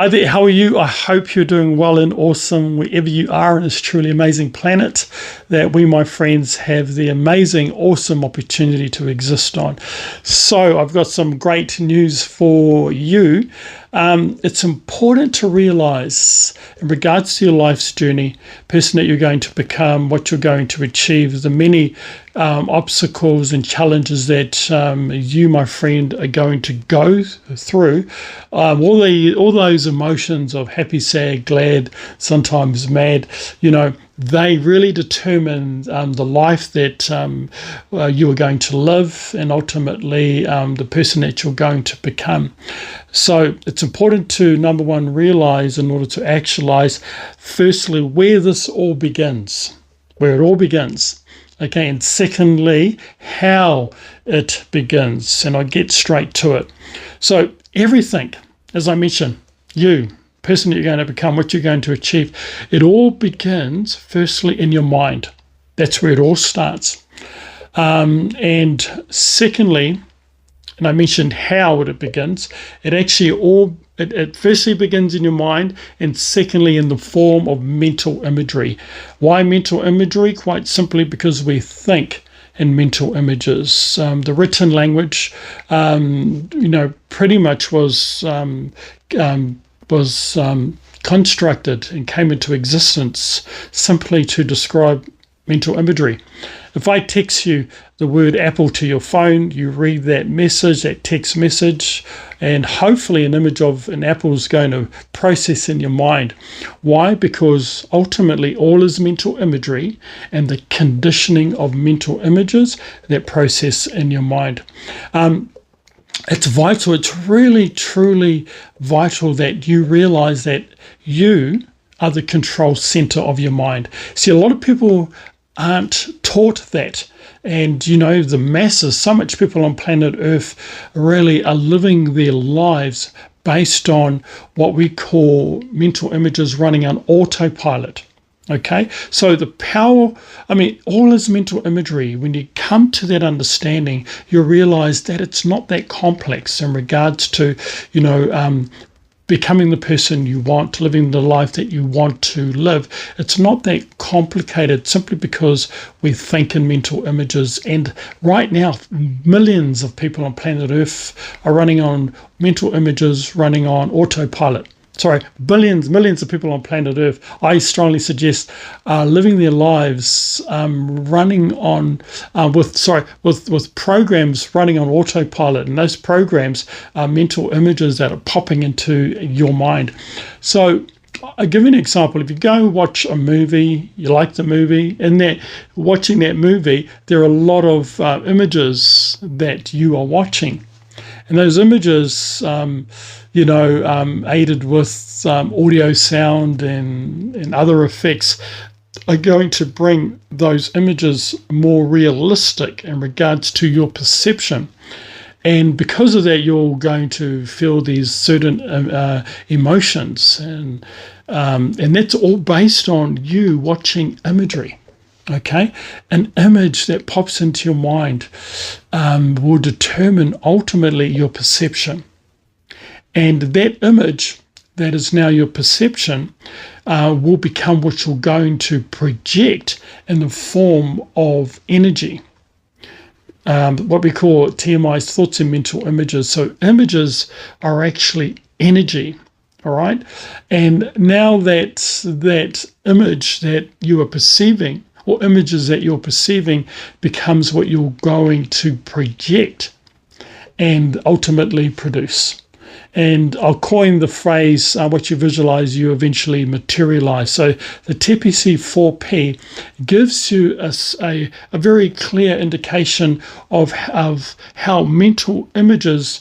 Hi there, how are you? I hope you're doing well and awesome wherever you are in this truly amazing planet that we, my friends, have the amazing, awesome opportunity to exist on. So I've got some great news for you. It's important to realize in regards to your life's journey, person that you're going to become, what you're going to achieve, the many obstacles and challenges that you, my friend, are going to go through. All those emotions of happy, sad, glad, sometimes mad, they really determine the life that you are going to live, and ultimately the person that you're going to become. So it's important to, number one, realize in order to actualize, firstly, where this all begins, where it all begins. Okay, and secondly, how it begins. And I'll get straight to it. So everything, as I mentioned, you, person that you're going to become, what you're going to achieve, it all begins firstly in your mind. That's where it all starts. And secondly, and I mentioned how it begins, it actually it firstly begins in your mind, and secondly in the form of mental imagery. Why mental imagery? Quite simply because we think in mental images. The written language, pretty much was constructed and came into existence simply to describe mental imagery. If I text you the word apple to your phone, you read that message, that text message, and hopefully an image of an apple is going to process in your mind. Why? Because ultimately all is mental imagery and the conditioning of mental images that process in your mind. It's vital, it's really, truly vital that you realize that you are the control center of your mind. See, a lot of people aren't taught that. And, the masses, so much people on planet Earth really are living their lives based on what we call mental images running on autopilot. Okay, so the power, all is mental imagery. When you come to that understanding, you realize that it's not that complex in regards to, becoming the person you want, living the life that you want to live. It's not that complicated simply because we think in mental images. And right now, millions of people on planet Earth are running on mental images, running on autopilot. Millions of people on planet Earth, I strongly suggest, are living their lives running on with programs running on autopilot, and those programs are mental images that are popping into your mind. So I'll give you an example. If you go watch a movie, you like the movie, and watching that movie, there are a lot of images that you are watching. And those images, aided with audio, sound, and other effects, are going to bring those images more realistic in regards to your perception. And because of that, you're going to feel these certain emotions. And that's all based on you watching imagery. Okay, an image that pops into your mind will determine ultimately your perception. And that image that is now your perception will become what you're going to project in the form of energy. What we call TMI's thoughts and mental images. So images are actually energy. All right. And now that image that you are perceiving, or images that you're perceiving, becomes what you're going to project and ultimately produce. And I'll coin the phrase, what you visualize, you eventually materialize. So the T.P.C. 4P gives you a very clear indication of how mental images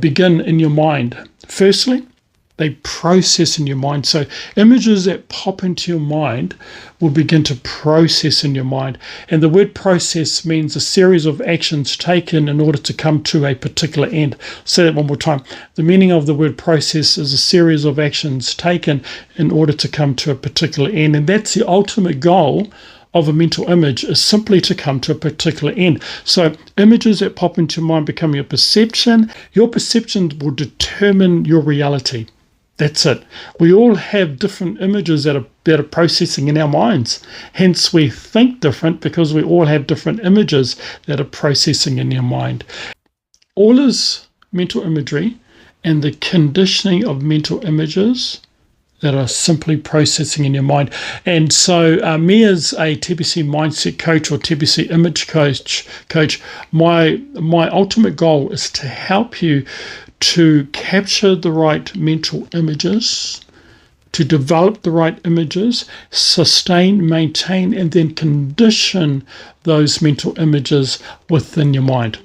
begin in your mind. Firstly, they process in your mind. So images that pop into your mind will begin to process in your mind. And the word process means a series of actions taken in order to come to a particular end. I'll say that one more time. The meaning of the word process is a series of actions taken in order to come to a particular end. And that's the ultimate goal of a mental image, is simply to come to a particular end. So images that pop into your mind become your perception. Your perception will determine your reality. That's it. We all have different images that are processing in our minds. Hence, we think different because we all have different images that are processing in your mind. All is mental imagery and the conditioning of mental images that are simply processing in your mind. And so me as a T.P.C mindset coach or T.P.C image coach, my ultimate goal is to help you to capture the right mental images, to develop the right images, sustain, maintain, and then condition those mental images within your mind.